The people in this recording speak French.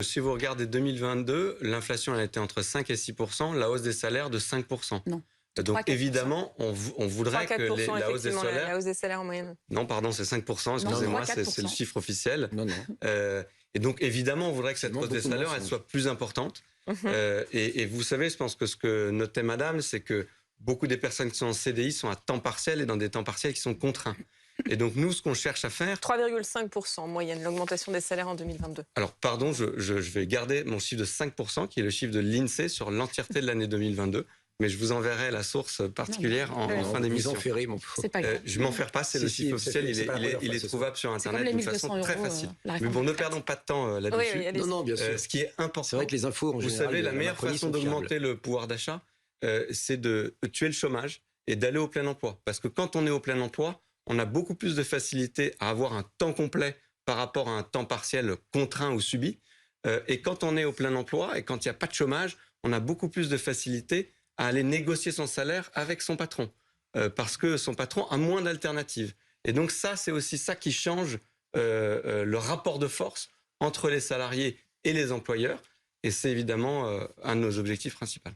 Si vous regardez 2022, l'inflation a été entre 5 et 6%, la hausse des salaires de 5%. Non. Donc 3-4%. évidemment, on voudrait que la hausse des salaires... La hausse des salaires en moyenne. Non, pardon, c'est 5%, excusez-moi, c'est le chiffre officiel. Non. Et donc évidemment, on voudrait que cette hausse des salaires elle soit plus importante. Et vous savez, je pense que ce que notait madame, c'est que beaucoup des personnes qui sont en CDI sont à temps partiel et dans des temps partiels qui sont contraints. Et donc nous, ce qu'on cherche à faire... 3,5% en moyenne, l'augmentation des salaires en 2022. Alors pardon, je vais garder mon chiffre de 5%, qui est le chiffre de l'INSEE sur l'entièreté de l'année 2022. Mais je vous enverrai la source particulière en fin d'émission. C'est pas grave. Je m'en fais pas, c'est le chiffre officiel, il est trouvable sur Internet d'une façon très facile. Mais bon, ne perdons pas de temps là-dessus. Non, bien sûr. Ce qui est important, c'est vrai que les infos, en général, vous savez, la meilleure façon d'augmenter le pouvoir d'achat, c'est de tuer le chômage et d'aller au plein emploi. Parce que quand on est au plein emploi, on a beaucoup plus de facilité à avoir un temps complet par rapport à un temps partiel contraint ou subi. Et quand on est au plein emploi et quand il n'y a pas de chômage, on a beaucoup plus de facilité à aller négocier son salaire avec son patron. Parce que son patron a moins d'alternatives. Et donc ça, c'est aussi ça qui change le rapport de force entre les salariés et les employeurs. Et c'est évidemment un de nos objectifs principaux.